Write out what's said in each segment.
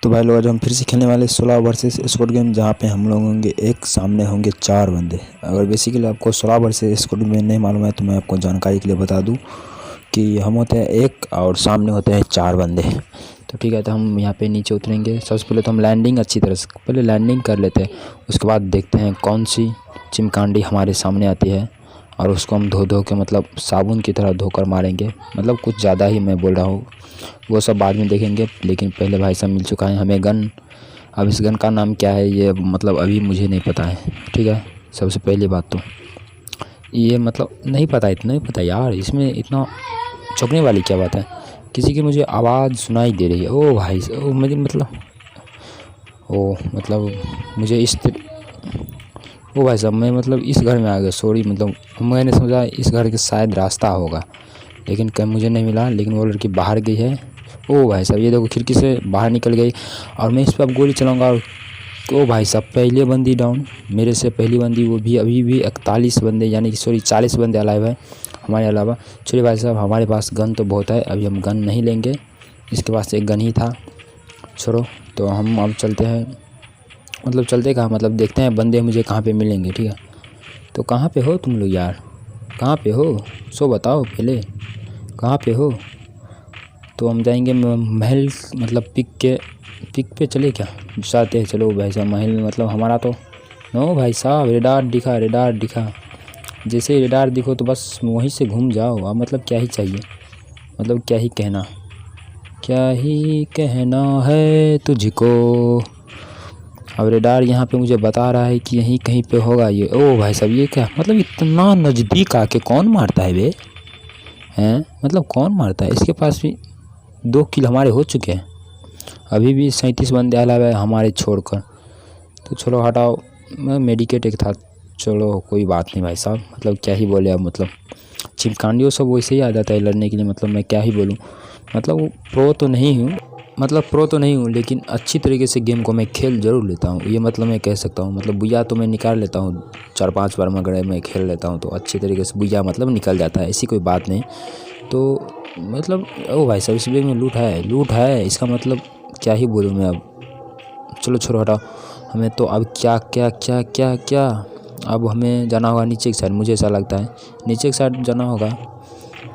तो भाई लोग आज हम फिर से खेलने वाले 16 वर्सेस स्क्वाड गेम, जहाँ पे हम लोग होंगे एक, सामने होंगे 4 बंदे। अगर बेसिकली आपको 16 वर्सेस स्क्वाड गेम नहीं मालूम है तो मैं आपको जानकारी के लिए बता दूं कि हम होते हैं एक और सामने होते हैं 4 बंदे। तो ठीक है, तो हम यहाँ पे नीचे उतरेंगे। सबसे पहले तो हम लैंडिंग अच्छी तरह से पहले लैंडिंग कर लेते हैं, उसके बाद देखते हैं कौन सी चिमकांडी हमारे सामने आती है और उसको हम धो के मतलब साबुन की तरह धोकर मारेंगे। मतलब कुछ ज़्यादा ही मैं बोल रहा हूँ, वो सब बाद में देखेंगे। लेकिन पहले भाई साहब मिल चुका है हमें गन। अब इस गन का नाम क्या है ये मतलब अभी मुझे नहीं पता है, ठीक है। सबसे पहली बात तो ये मतलब नहीं पता, इतना ही पता यार। इसमें इतना चौंकने वाली क्या बात है, किसी की मुझे आवाज़ सुनाई दे रही है। ओ भाई ओ मुझे मुझे इस ओ भाई साहब मैं मतलब इस घर में आ गया। सॉरी, मतलब मैंने समझा इस घर के शायद रास्ता होगा, लेकिन कहीं मुझे नहीं मिला। लेकिन वो लड़की बाहर गई है। ओ भाई साहब ये देखो खिड़की से बाहर निकल गई और मैं इस पर अब गोली चलाऊंगा। और ओ भाई साहब पहले बंदी डाउन, मेरे से पहली बंदी, वो भी अभी भी 41 बंदे यानी कि सॉरी 40 बंदे अलाइव है हमारे अलावा। चलिए भाई साहब हमारे पास गन तो बहुत है, अभी हम गन नहीं लेंगे। इसके पास एक गन ही था। छोड़ो, तो हम अब चलते हैं। मतलब चलते कहाँ, मतलब देखते हैं बंदे मुझे कहाँ पे मिलेंगे, ठीक है। तो कहाँ पे हो तुम लोग यार, कहाँ पे हो सो बताओ पहले, कहाँ पे हो। तो हम जाएंगे महल, मतलब पिक पे चले क्या चाहते हैं। चलो भाई साहब महल में, मतलब हमारा तो नो भाई साहब रेडार दिखा। जैसे ही रेडार दिखो तो बस वहीं से घूम जाओ। अब मतलब क्या ही चाहिए, मतलब क्या ही कहना है तुझको। अब रेडार यहाँ पे मुझे बता रहा है कि यहीं कहीं पे होगा ये। ओ भाई साहब ये क्या, मतलब इतना नज़दीक आके कौन मारता है बे, हैं मतलब कौन मारता है। इसके पास भी 2 किल हमारे हो चुके हैं, अभी भी 37 बंदे अलावा है हमारे छोड़कर। तो चलो हटाओ, मैं मेडिकेट एक था। चलो कोई बात नहीं भाई साहब, मतलब क्या ही बोले अब। मतलब चिमकांडियों सब वैसे ही आ जाता है लड़ने के लिए, मतलब मैं क्या ही बोलूँ। मतलब प्रो तो नहीं हूँ, लेकिन अच्छी तरीके से गेम को मैं खेल ज़रूर लेता हूँ, ये मतलब मैं कह सकता हूँ। मतलब बुया तो मैं निकाल लेता हूँ 4-5 बार, मगर मैं खेल लेता हूँ तो अच्छी तरीके से बुया मतलब निकल जाता है, ऐसी कोई बात नहीं। तो मतलब ओ भाई साहब इस बैग में लूट है इसका मतलब क्या ही बोलूँ मैं अब। चलो छोड़ो हटाओ, हमें तो अब क्या अब हमें जाना होगा नीचे की साइड। मुझे ऐसा लगता है नीचे की साइड जाना होगा,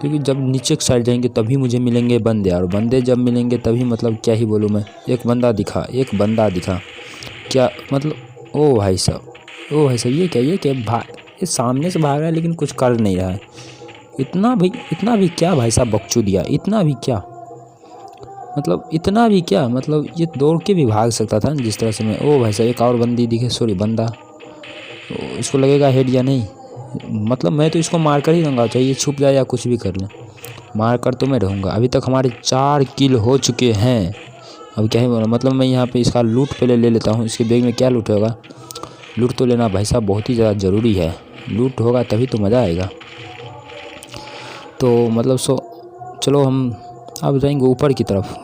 क्योंकि जब नीचे की साइड जाएंगे तभी मुझे मिलेंगे बंदे, और बंदे जब मिलेंगे तभी मतलब क्या ही बोलूँ मैं। एक बंदा दिखा क्या मतलब। ओ भाई साहब ये क्या ये सामने से भाग रहा है लेकिन कुछ कर नहीं रहा है। इतना भी क्या भाई साहब बकचोद दिया, इतना भी क्या, मतलब ये दौड़ के भी भाग सकता था जिस तरह से मैं। ओ भाई साहब एक और बंदी दिखे, सॉरी बंदा। तो इसको लगेगा हेड या नहीं, मतलब मैं तो इसको मार कर ही रहूँगा, चाहे ये छुप जाए या कुछ भी कर ले, मार कर तो मैं रहूँगा। अभी तक हमारे 4 किल हो चुके हैं। अब क्या ही बोला, मतलब मैं यहाँ पे इसका लूट पहले ले लेता हूँ। इसके बैग में क्या लूट होगा, लूट तो लेना भाई साहब बहुत ही ज़्यादा ज़रूरी है। लूट होगा तभी तो मज़ा आएगा। तो मतलब चलो हम अब जाएंगे ऊपर की तरफ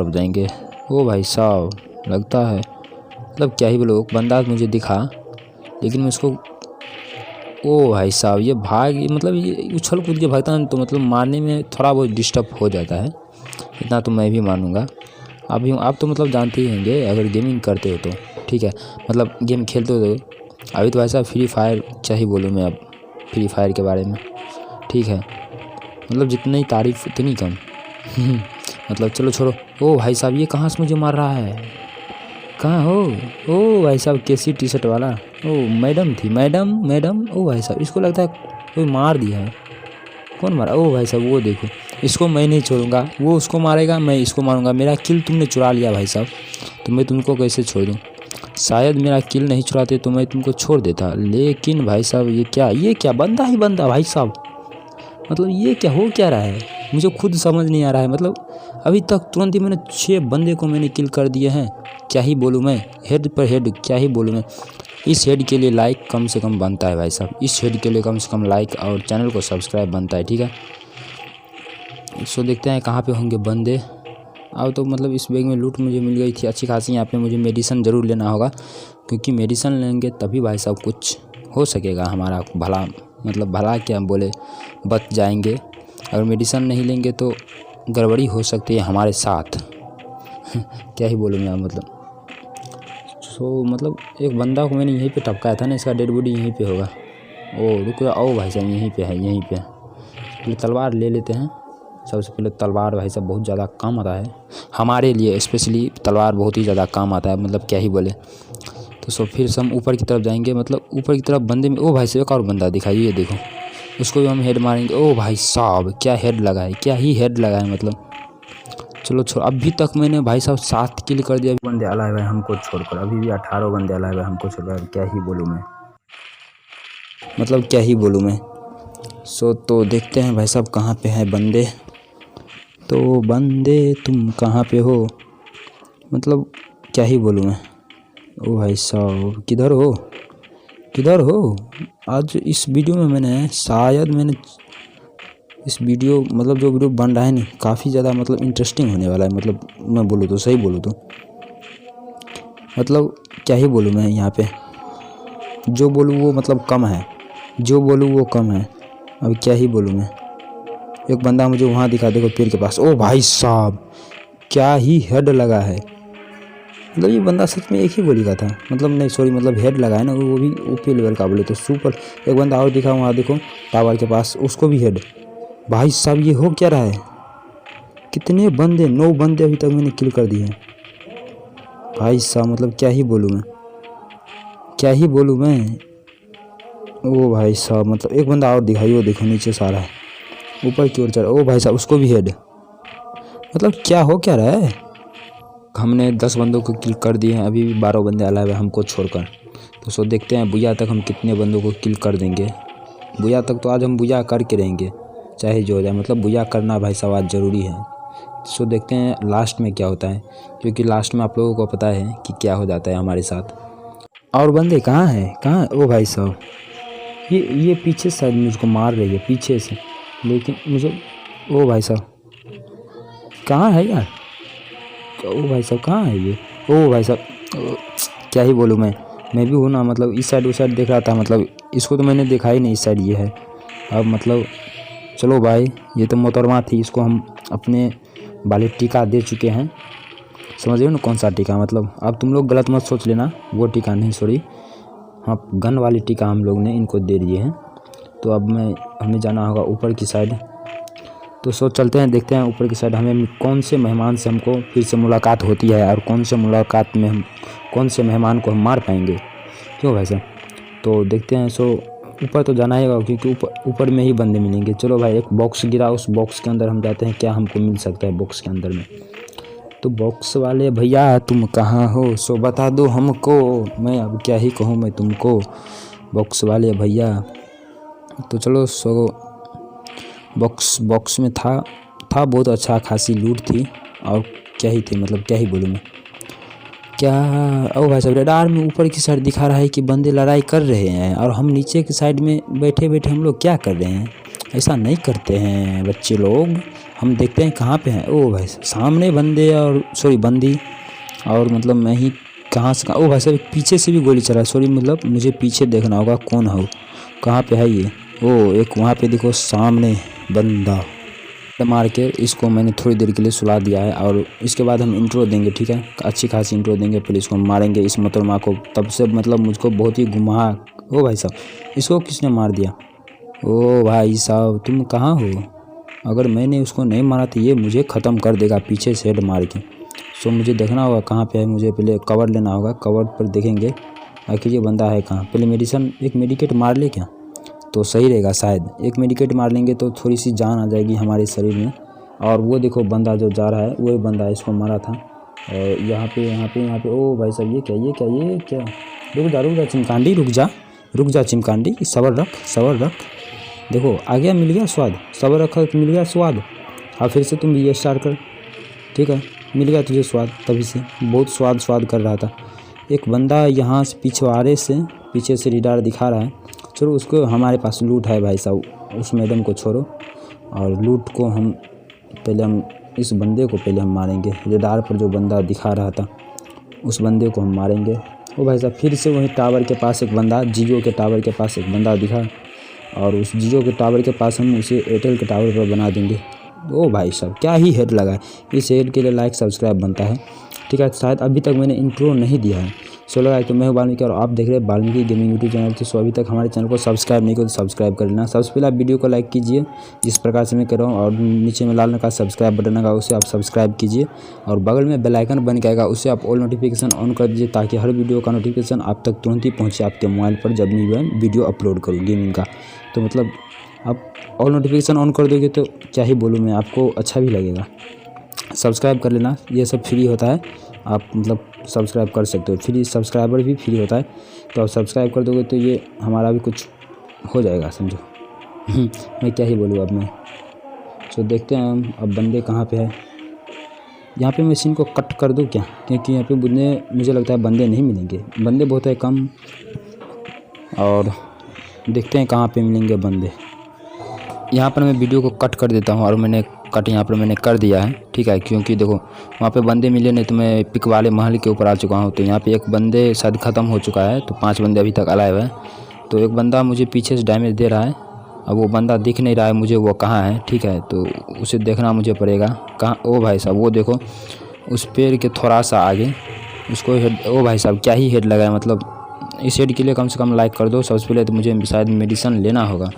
जाएंगे। ओ भाई साहब लगता है, मतलब क्या ही बोलो, बंदा मुझे दिखा लेकिन मैं उसको। ओ भाई साहब ये मतलब ये उछल कूद के भागता है, तो मतलब मारने में थोड़ा बहुत डिस्टर्ब हो जाता है, इतना तो मैं भी मानूंगा। आप तो मतलब जानते ही होंगे अगर गेमिंग करते हो तो, ठीक है। मतलब गेम खेलते हो तो अभी तो ऐसा फ्री फायर क्या ही बोलूँ मैं अब फ्री फायर के बारे में, ठीक है। मतलब जितनी तारीफ़ उतनी कम मतलब चलो छोड़ो। ओ भाई साहब ये कहाँ से मुझे मार रहा है, कहाँ हो। ओ भाई साहब कैसी टी शर्ट वाला, ओ मैडम थी, मैडम। ओ भाई साहब इसको लगता है कोई मार दिया है, कौन मारा। ओ भाई साहब वो देखो, इसको मैं नहीं छोड़ूंगा, वो उसको मारेगा मैं इसको मारूंगा। मेरा किल तुमने चुरा लिया भाई साहब, तो मैं तुमको कैसे छोड़ दूँ। शायद मेरा किल नहीं चुराते तो मैं तुमको छोड़ देता, लेकिन भाई साहब ये क्या बंदा ही बंदा भाई साहब। मतलब ये क्या हो क्या रहा है, मुझे खुद समझ नहीं आ रहा है। मतलब अभी तक तुरंत ही मैंने 6 बंदे को मैंने किल कर दिए हैं, क्या ही बोलूँ मैं, हेड पर हेड क्या ही बोलूँ मैं। इस हेड के लिए लाइक कम से कम बनता है भाई साहब, इस हेड के लिए कम से कम लाइक और चैनल को सब्सक्राइब बनता है, ठीक है। सो देखते हैं कहाँ पे होंगे बंदे। अब तो मतलब इस बैग में लूट मुझे मिल गई थी अच्छी खासी। यहाँ पे मुझे मेडिसिन ज़रूर लेना होगा, क्योंकि मेडिसिन लेंगे तभी भाई साहब कुछ हो सकेगा हमारा भला, मतलब भला क्या बोले, बच जाएंगे। अगर मेडिसिन नहीं लेंगे तो गड़बड़ी हो सकती है हमारे साथ क्या ही बोलूँ मैं मतलब। मतलब एक बंदा को मैंने यहीं पे टपकाया था ना, इसका डेड बॉडी यहीं पे होगा। ओ रुको, आओ भाई साहब, यहीं पे है, यहीं पे। पहले तलवार ले लेते हैं। सबसे पहले तलवार भाई साहब बहुत ज़्यादा काम आता है हमारे लिए, स्पेशली तलवार बहुत ही ज़्यादा काम आता है, मतलब क्या ही बोले। तो फिर से हम ऊपर की तरफ जाएंगे, मतलब ऊपर की तरफ बंदे में। ओ भाई साहब एक और बंदा दिखाई, ये देखो, उसको भी हम हेड मारेंगे। ओ भाई साहब क्या हेड लगा है, क्या ही हेड लगा है मतलब। चलो छोड़, अभी तक मैंने भाई साहब 7 किल कर दिया। बंदे अलाइव है हमको छोड़कर, अभी भी 18 बंदे अलाइव है हमको छोड़कर। क्या ही बोलूँ मैं, मतलब क्या ही बोलूँ मैं। तो देखते हैं भाई साहब कहाँ पे हैं बंदे। तो बंदे तुम कहाँ पे हो, मतलब क्या ही बोलूँ मैं। ओ भाई साहब किधर हो, किधर हो। आज इस वीडियो में मैंने इस वीडियो मतलब जो वीडियो बन रहा है ना, काफ़ी ज़्यादा मतलब इंटरेस्टिंग होने वाला है। मतलब मैं बोलूँ तो, सही बोलूँ तो, मतलब क्या ही बोलूँ मैं। यहाँ पे जो बोलूँ वो मतलब कम है, जो बोलूँ वो कम है। अब क्या ही बोलूँ मैं। एक बंदा मुझे वहाँ दिखा, देखो पेड़ के पास। ओ भाई साहब क्या ही हेड लगा है, मतलब ये बंदा सच में एक ही गोली का था, मतलब नहीं सॉरी, मतलब हेड लगा है ना, वो भी ओपी लेवल का बोले तो सुपर। एक बंदा और दिखा वहाँ देखो टावर के पास, उसको भी हेड। भाई साहब ये हो क्या रहा है, कितने बंदे, 9 बंदे अभी तक मैंने किल कर दिए हैं भाई साहब। मतलब क्या ही बोलूँ मैं, क्या ही बोलूँ मैं। ओ भाई साहब मतलब एक बंदा और दिखाई, वो देखो नीचे से आ रहा है, ऊपर की ओर चढ़। ओ भाई साहब उसको भी हेड, मतलब क्या हो क्या रहा है। हमने 10 बंदों को किल कर दिए हैं, अभी भी 12 बंदे अलाइव है हमको छोड़कर। तो देखते हैं बुया तक हम कितने बंदों को किल कर देंगे। बुया तक तो आज हम बुया करके रहेंगे, चाहे जो हो जाए, मतलब बुया करना भाई साहब आज ज़रूरी है। देखते हैं लास्ट में क्या होता है, क्योंकि लास्ट में आप लोगों को पता है कि क्या हो जाता है हमारे साथ। और बंदे कहाँ हैं, कहाँ। ओ भाई साहब ये पीछे से शायद मुझको मार रही है, पीछे से, लेकिन मुझे। ओ भाई साहब कहाँ है यार, ओ भाई साहब कहाँ है ये। ओ भाई साहब क्या ही बोलूँ मैं भी हूँ ना, मतलब इस साइड उस साइड देख रहा था, मतलब इसको तो मैंने देखा ही नहीं, इस साइड ये है। अब मतलब चलो भाई, ये तो मोहतरमा थी, इसको हम अपने वाले टीका दे चुके हैं, समझ रहे हो ना कौन सा टीका। मतलब अब तुम लोग गलत मत सोच लेना, वो टीका नहीं, सॉरी, हाँ गन वाली टीका हम लोग ने इनको दे दिए हैं। तो अब हमें जाना होगा ऊपर की साइड। तो चलते हैं, देखते हैं ऊपर की साइड हमें कौन से मेहमान से हमको फिर से मुलाकात होती है, और कौन से मुलाकात में हम कौन से मेहमान को हम मार पाएंगे, क्यों भाई साहब। तो देखते हैं। ऊपर तो जाना ही होगा, क्योंकि ऊपर में ही बंदे मिलेंगे। चलो भाई एक बॉक्स गिरा, उस बॉक्स के अंदर हम जाते हैं, क्या हमको मिल सकता है बॉक्स के अंदर में। तो बॉक्स वाले भैया तुम कहाँ हो, सो बता दो हमको, मैं अब क्या ही कहूँ मैं तुमको, बॉक्स वाले भैया। तो चलो बॉक्स में था बहुत अच्छा खासी लूट थी, और क्या ही थी, मतलब क्या ही बोलूँ मैं। क्या ओ भाई साहब रडार में ऊपर की साइड दिखा रहा है कि बंदे लड़ाई कर रहे हैं, और हम नीचे की साइड में बैठे बैठे हम लोग क्या कर रहे हैं। ऐसा नहीं करते हैं बच्चे लोग, हम देखते हैं कहाँ पे हैं। ओ भाई सामने बंदे, और सॉरी बंदी, और मतलब मैं ही कहाँ से ओ भाई साहब पीछे से भी गोली चला है, सॉरी, मतलब मुझे पीछे देखना होगा कौन हो, कहाँ पे है ये। ओ एक वहाँ पे देखो सामने बंदा, मार के इसको मैंने थोड़ी देर के लिए सुला दिया है, और इसके बाद हम इंट्रो देंगे, ठीक है, अच्छी खासी इंट्रो देंगे, फिर इसको मारेंगे इस मोहतरमा को। तब से मतलब मुझको बहुत ही गुमा। ओ भाई साहब इसको किसने मार दिया। ओ भाई साहब तुम कहाँ हो, अगर मैंने उसको नहीं मारा तो ये मुझे ख़त्म कर देगा पीछे से हेड मार के। मुझे देखना होगा कहाँ पे है, मुझे पहले कवर लेना होगा, कवर पर देखेंगे आखिर ये बंदा है कहाँ। पहले एक मेडिकेट मार ले क्या, तो सही रहेगा, शायद एक मेडिकेट मार लेंगे तो थोड़ी सी जान आ जाएगी हमारे शरीर में। और वो देखो बंदा जो जा रहा है वही बंदा है, इसको मारा था। और यहाँ पे ओ भाई साहब ये क्या। रुक जा चिमकांडी, रुक जा चिमकांडी, सबर रख। देखो आ गया, मिल गया स्वाद, सबर रखा तो मिल गया स्वाद। और फिर से तुम ये स्टार्ट कर, ठीक है, मिल गया तुझे स्वाद, तभी से बहुत स्वाद कर रहा था। एक बंदा यहाँ से पीछे से रिडार दिखा रहा है। चलो उसको, हमारे पास लूट है भाई साहब, उस मैडम को छोड़ो, और लूट को हम इस बंदे को पहले हम मारेंगे। रिडार पर जो बंदा दिखा रहा था उस बंदे को हम मारेंगे। ओ भाई साहब फिर से वहीं टावर के पास एक बंदा, जियो के टावर के पास एक बंदा दिखा, और उस जियो के टावर के पास हम उसे एयरटेल के टावर पर बना देंगे। ओ भाई साहब क्या ही हेड लगा है, इस हेड के लिए लाइक सब्सक्राइब बनता है। ठीक है। शायद अभी तक मैंने इंट्रो नहीं दिया है। सो लगा तो मैं हूँ वाल्मीकि और आप देख रहे हैं वाल्मीकि गेमिंग यूट्यूब चैनल। तो सो अभी तक हमारे चैनल को सब्सक्राइब नहीं किया तो सब्सक्राइब कर लेना। सबसे पहले आप वीडियो को लाइक कीजिए जिस प्रकार से मैं कर रहा हूँ, और नीचे में लाल रंग का सब्सक्राइब बटन आएगा उसे आप सब्सक्राइब कीजिए, और बगल में बेल आइकन बन के आएगा उसे आप ऑल नोटिफिकेशन ऑन कर दीजिए, ताकि हर वीडियो का नोटिफिकेशन आप तक तुरंत ही पहुँचे आपके मोबाइल पर जब भी मैं वीडियो अपलोड करूँ गेमिंग का। तो मतलब आप ऑल नोटिफिकेशन ऑन कर दोगे तो क्या ही बोलूँ मैं, आपको अच्छा भी लगेगा। सब्सक्राइब कर लेना, ये सब फ्री होता है, आप मतलब सब्सक्राइब कर सकते हो, फ्री सब्सक्राइबर भी फ्री होता है। तो आप सब्सक्राइब कर दोगे तो ये हमारा भी कुछ हो जाएगा समझो। मैं क्या ही बोलूँ अब मैं। तो देखते हैं हम अब बंदे कहाँ पे है। यहाँ पे मैं सीन को कट कर दूँ क्या, क्योंकि यहाँ पे मुझे लगता है बंदे नहीं मिलेंगे, बंदे बहुत है कम, और देखते हैं कहाँ पे मिलेंगे बंदे। यहाँ पर मैं वीडियो को कट कर देता हूँ, और मैंने कट यहाँ पर मैंने कर दिया है, ठीक है। क्योंकि देखो वहाँ पे बंदे मिले नहीं तो मैं पिक वाले महल के ऊपर आ चुका हूँ। तो यहाँ पे एक बंदे शायद ख़त्म हो चुका है, तो 5 बंदे अभी तक अलाइव है। तो एक बंदा मुझे पीछे से डैमेज दे रहा है, अब वो बंदा दिख नहीं रहा है मुझे वो कहाँ है, ठीक है। तो उसे देखना मुझे पड़ेगा कहाँ। ओ भाई साहब वो देखो उस पेड़ के थोड़ा सा आगे उसको हेड, ओ भाई साहब क्या ही हेड लगा है। मतलब इस हेड के लिए कम से कम लाइक कर दो। सबसे पहले तो मुझे शायद मेडिसिन लेना होगा,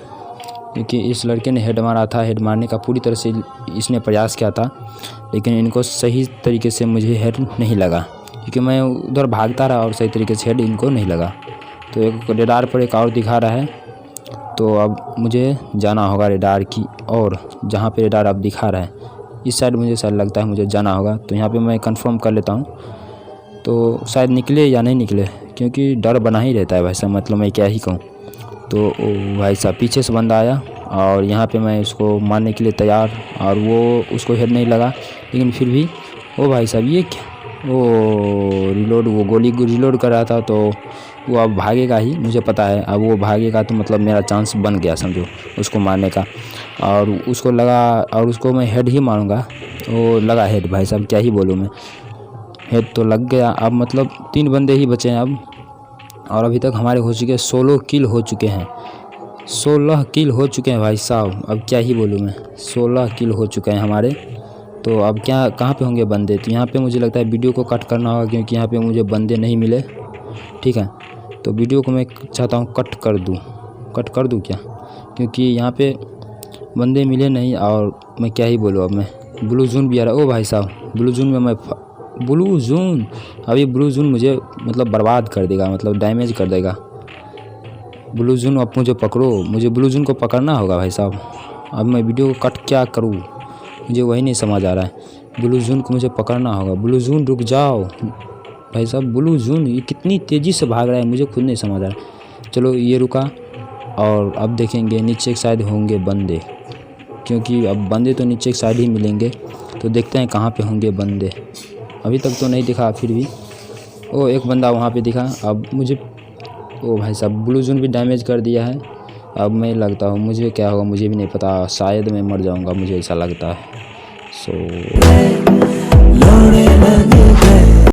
क्योंकि इस लड़के ने हेड मारा था, हेड मारने का पूरी तरह से इसने प्रयास किया था, लेकिन इनको सही तरीके से मुझे हेड नहीं लगा, क्योंकि मैं उधर भागता रहा और सही तरीके से हेड इनको नहीं लगा। तो एक रेडार पर एक और दिखा रहा है, तो अब मुझे जाना होगा रेडार की, और जहाँ पे रेडार अब दिखा रहा है इस साइड मुझे शायद लगता है मुझे जाना होगा। तो यहाँ पर मैं कंफर्म कर लेता हूँ, तो शायद निकले या नहीं निकले, क्योंकि डर बना ही रहता है भाई साहब, मतलब मैं क्या ही कहूँ। तो भाई साहब पीछे से बंदा आया, और यहाँ पे मैं उसको मारने के लिए तैयार, और वो उसको हेड नहीं लगा, लेकिन फिर भी ओ भाई साहब ये क्या, वो रिलोड, वो गोली रिलोड कर रहा था, तो वो अब भागेगा ही मुझे पता है। अब वो भागेगा तो मतलब मेरा चांस बन गया समझो उसको मारने का, और उसको लगा, और उसको मैं हेड ही मारूँगा। वो लगा हेड, भाई साहब क्या ही बोलूँ मैं, हेड तो लग गया। अब मतलब 3 बंदे ही बचे हैं अब, और अभी तक हमारे हो चुके 16 किल हो चुके हैं, 16 किल हो चुके हैं भाई साहब। अब क्या ही बोलूँ मैं, 16 किल हो चुके हैं हमारे। तो अब क्या कहाँ पे होंगे बंदे, तो यहाँ पे मुझे लगता है वीडियो को कट करना होगा, क्योंकि यहाँ पे मुझे बंदे नहीं मिले, ठीक है। तो वीडियो को मैं चाहता हूँ कट कर दूँ क्या, क्योंकि यहाँ पे बंदे मिले नहीं, और मैं क्या ही बोलूँ अब मैं। ब्लू जोन भी आ रहा है, ओ भाई साहब ब्लू जोन में मैं, ब्लू जोन, अभी ब्लू जोन मुझे मतलब बर्बाद कर देगा, मतलब डैमेज कर देगा ब्लू जोन। अब मुझे पकड़ो, मुझे ब्लू जोन को पकड़ना होगा भाई साहब। अब मैं वीडियो को कट क्या करूँ, मुझे वही नहीं समझ आ रहा है। ब्लू जोन को मुझे पकड़ना होगा, ब्लू जोन रुक जाओ भाई साहब, ब्लू जोन ये कितनी तेज़ी से भाग रहा है मुझे खुद नहीं समझ आ रहा। चलो ये रुका, और अब देखेंगे नीचे एक साइड होंगे बंदे, क्योंकि अब बंदे तो नीचे एक साइड ही मिलेंगे। तो देखते हैं कहाँ पे होंगे बंदे, अभी तक तो नहीं दिखा, फिर भी ओ एक बंदा वहाँ पे दिखा। अब मुझे ओ भाई साहब ब्लू जोन भी डैमेज कर दिया है। अब मैं लगता हूँ मुझे क्या होगा मुझे भी नहीं पता, शायद मैं मर जाऊँगा मुझे ऐसा लगता है। सो